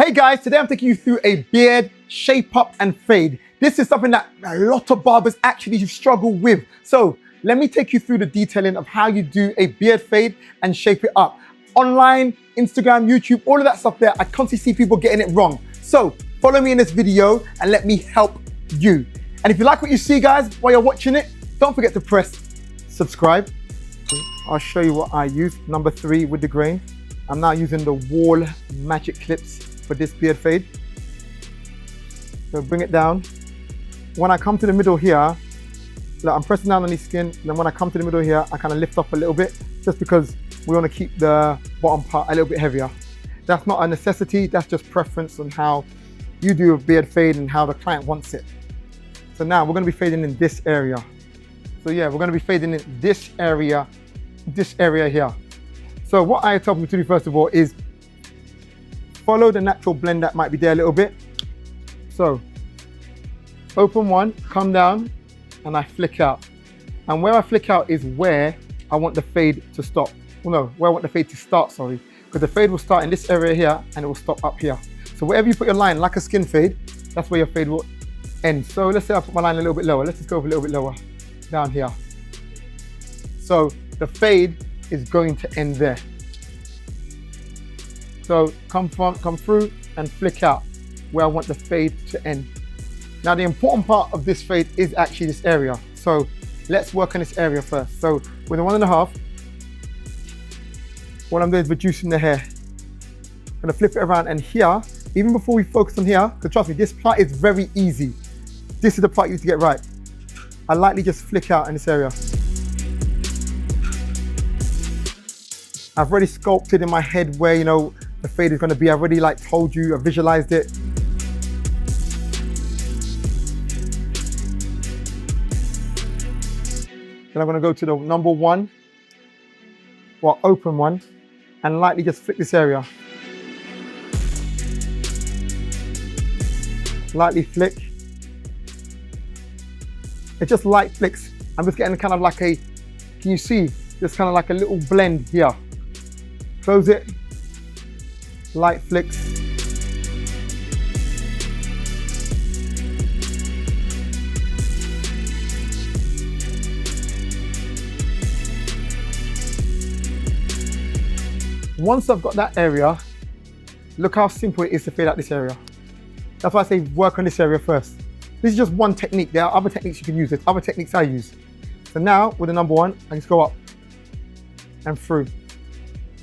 Hey guys, today I'm taking you through a beard shape up and fade. This is something that a lot of barbers actually struggle with. So let me take you through the detailing of how you do a beard fade and shape it up. Online, Instagram, YouTube, all of that stuff there, I constantly see people getting it wrong. So follow me in this video and let me help you. And if you like what you see guys, while you're watching it, don't forget to press subscribe. I'll show you what I use. Number 3 with the grain. I'm now using the Wahl magic clips for this beard fade. So bring it down. When I come to the middle here, look, I'm pressing down on the skin. Then when I come to the middle here, I kind of lift up a little bit, just because we want to keep the bottom part a little bit heavier. That's not a necessity, that's just preference on how you do a beard fade and how the client wants it. So now we're going to be fading in this area. So yeah, we're going to be fading in this area here. So what I tell people to do first of all is follow the natural blend that might be there a little bit. So open one, come down, and I flick out. And where I flick out is where I want the fade to stop. Well, no, where I want the fade to start, sorry. Because the fade will start in this area here and it will stop up here. So wherever you put your line, like a skin fade, that's where your fade will end. So let's say I put my line a little bit lower. Let's just go a little bit lower, down here. So the fade is going to end there. So come through and flick out where I want the fade to end. Now the important part of this fade is actually this area. So let's work on this area first. So with the 1.5, what I'm doing is reducing the hair. I'm gonna flip it around, and here, even before we focus on here, because trust me, this part is very easy. This is the part you need to get right. I lightly just flick out in this area. I've already sculpted in my head where, you know, the fade is going to be. I've already told you, I visualized it. Then I'm going to go to the number 1, or open one, and lightly just flick this area. Lightly flick. It's just light flicks. I'm just getting kind of like a, can you see? Just kind of like a little blend here. Close it. Light flicks. Once I've got that area, look how simple it is to fade out this area. That's why I say work on this area first. This is just one technique. There are other techniques you can use. There's other techniques I use. So now with the number 1, I just go up and through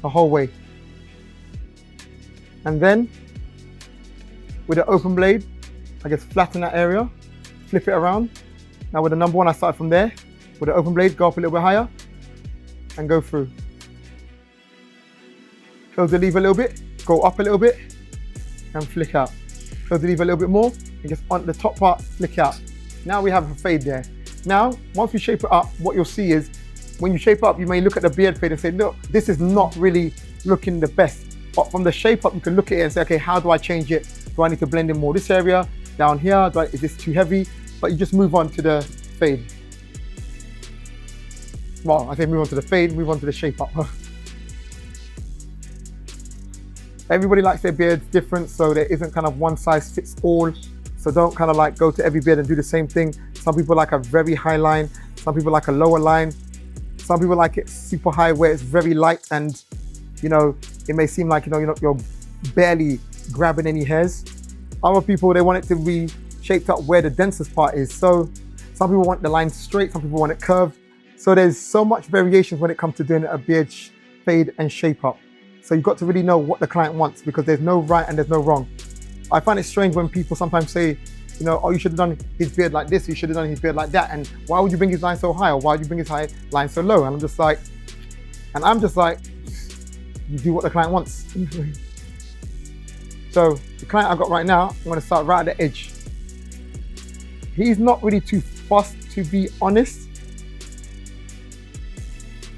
the whole way. And then with the open blade, I just flatten that area, flip it around. Now with the number 1, I start from there. With the open blade, go up a little bit higher and go through. Close the leaf a little bit, go up a little bit and flick out. Close the leaf a little bit more and just on the top part, flick out. Now we have a fade there. Now, once we shape it up, what you'll see is when you shape up, you may look at the beard fade and say, look, this is not really looking the best. But from the shape up, you can look at it and say, okay, how do I change it? Do I need to blend in more this area, down here? Is this too heavy? But you just move on to the fade. Well, I say move on to the fade, move on to the shape up. Everybody likes their beards different, so there isn't kind of one size fits all. So don't kind of go to every beard and do the same thing. Some people like a very high line, some people like a lower line. Some people like it super high where it's very light and, you know, it may seem like, you're barely grabbing any hairs. Other people, they want it to be shaped up where the densest part is. So some people want the line straight, some people want it curved. So there's so much variations when it comes to doing a beard fade and shape up. So you've got to really know what the client wants, because there's no right and there's no wrong. I find it strange when people sometimes say, oh, you should have done his beard like this, you should have done his beard like that, and why would you bring his line so high, or why would you bring his line so low? And I'm just like, you do what the client wants. So the client I've got right now, I'm gonna start right at the edge. He's not really too fussed, to be honest,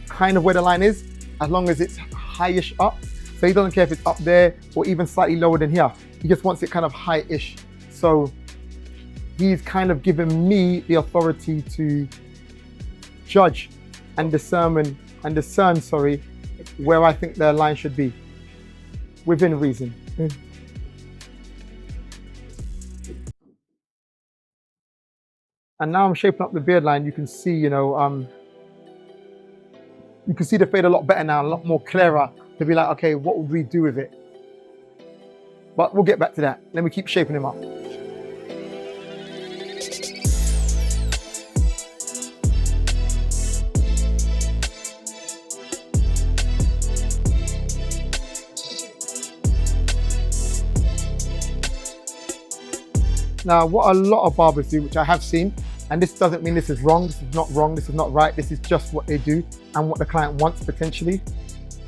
kind of where the line is, as long as it's high-ish up. So he doesn't care if it's up there or even slightly lower than here. He just wants it kind of high-ish. So he's kind of given me the authority to judge and discern, where I think the line should be, within reason. And now I'm shaping up the beard line. You can see, you can see the fade a lot better now, a lot more clearer to be like, okay, what would we do with it? But we'll get back to that. Let me keep shaping him up. Now, what a lot of barbers do, which I have seen, and this doesn't mean this is wrong, this is not wrong, this is not right, this is just what they do and what the client wants potentially,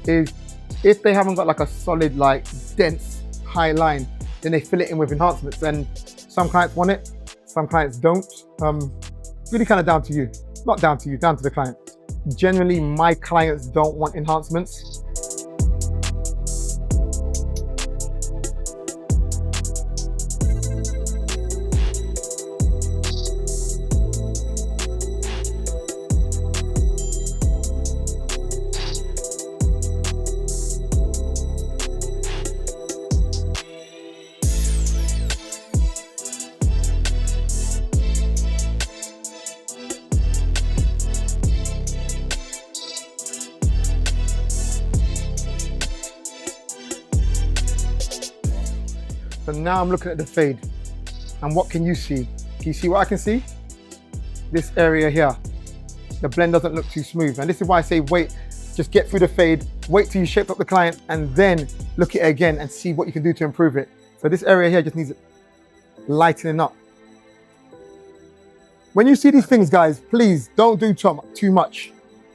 is if they haven't got like a solid, like dense, high line, then they fill it in with enhancements. And some clients want it, some clients don't. Really kind of down to you. Not down to you, down to the client. Generally, my clients don't want enhancements. So now I'm looking at the fade, and what can you see? Can you see what I can see? This area here, the blend doesn't look too smooth. And this is why I say wait, just get through the fade, wait till you shape up the client, and then look at it again and see what you can do to improve it. So this area here just needs lightening up. When you see these things, guys, please don't do too much.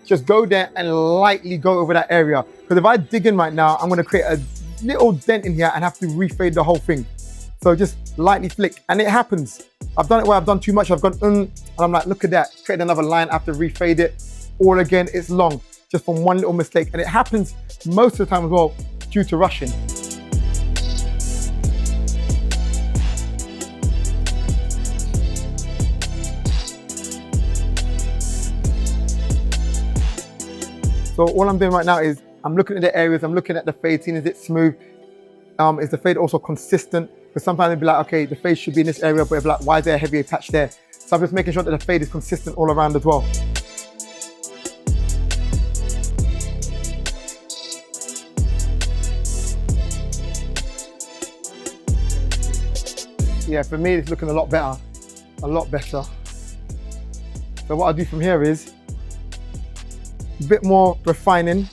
Just go there and lightly go over that area. Because if I dig in right now, I'm gonna create a little dent in here and have to refade the whole thing. So just lightly flick, and it happens. I've done it where I've done too much, I've gone and I'm like, look at that, create another line, I have to refade it all again. It's long, just from one little mistake. And it happens most of the time as well due to rushing. So all I'm doing right now is I'm looking at the areas, I'm looking at the fade, seeing is it smooth? Is the fade also consistent? Because sometimes it'd be like, okay, the fade should be in this area, but it'd be like, why is there a heavier patch there? So I'm just making sure that the fade is consistent all around as well. Yeah, for me, it's looking a lot better, a lot better. So what I do from here is a bit more refining.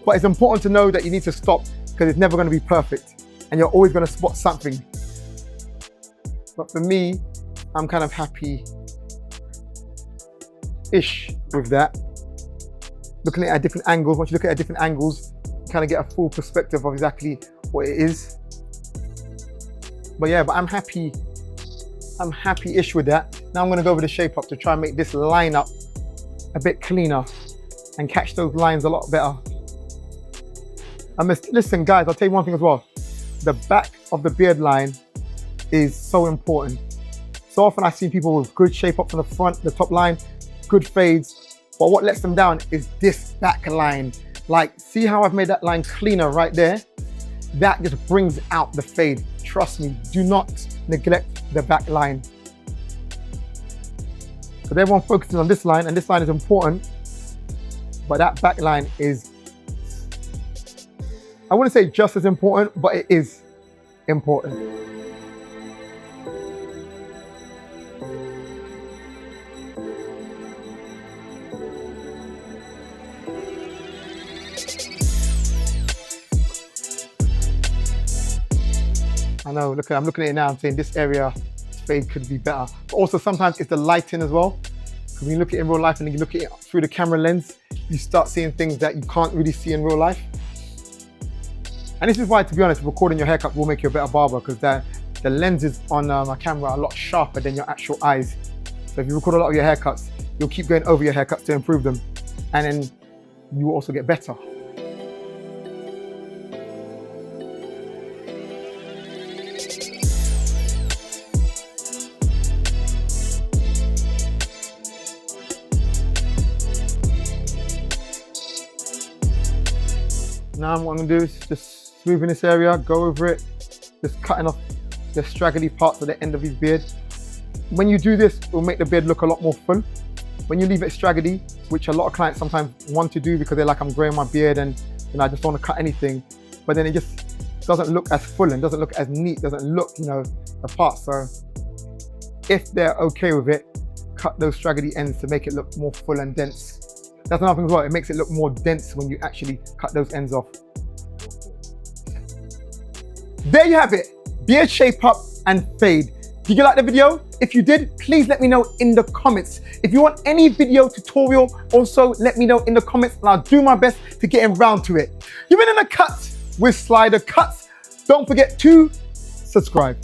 But it's important to know that you need to stop, because it's never going to be perfect and you're always going to spot something. But for me, I'm kind of happy-ish with that. Looking at different angles, once you look at different angles, you kind of get a full perspective of exactly what it is. But yeah, but I'm happy-ish with that. Now I'm going to go over the shape up to try and make this line up a bit cleaner and catch those lines a lot better. And listen, guys, I'll tell you one thing as well. The back of the beard line is so important. So often I see people with good shape up from the front, the top line, good fades, but what lets them down is this back line. Like, see how I've made that line cleaner right there? That just brings out the fade. Trust me, do not neglect the back line. Because everyone focuses on this line, and this line is important, but that back line is, I wouldn't say just as important, but it is important. I know, look, I'm looking at it now, I'm saying this area fade could be better. But also sometimes it's the lighting as well. Because when you look at it in real life and then you look at it through the camera lens, you start seeing things that you can't really see in real life. And this is why, to be honest, recording your haircut will make you a better barber, because the lenses on my camera are a lot sharper than your actual eyes. So if you record a lot of your haircuts, you'll keep going over your haircuts to improve them. And then you will also get better. Now what I'm gonna do is just smoothing this area, go over it, just cutting off the straggly parts at the end of his beard. when you do this, it will make the beard look a lot more full. When you leave it straggly, which a lot of clients sometimes want to do because they're like, I'm growing my beard and I just don't want to cut anything, but then it just doesn't look as full and doesn't look as neat, doesn't look, apart. So if they're okay with it, cut those straggly ends to make it look more full and dense. That's another thing as well, it makes it look more dense when you actually cut those ends off. There you have it, beard shape up and fade. Did you like the video? If you did, please let me know in the comments. If you want any video tutorial, also let me know in the comments and I'll do my best to get around to it. You've been in the cut with SliderCuts. Don't forget to subscribe.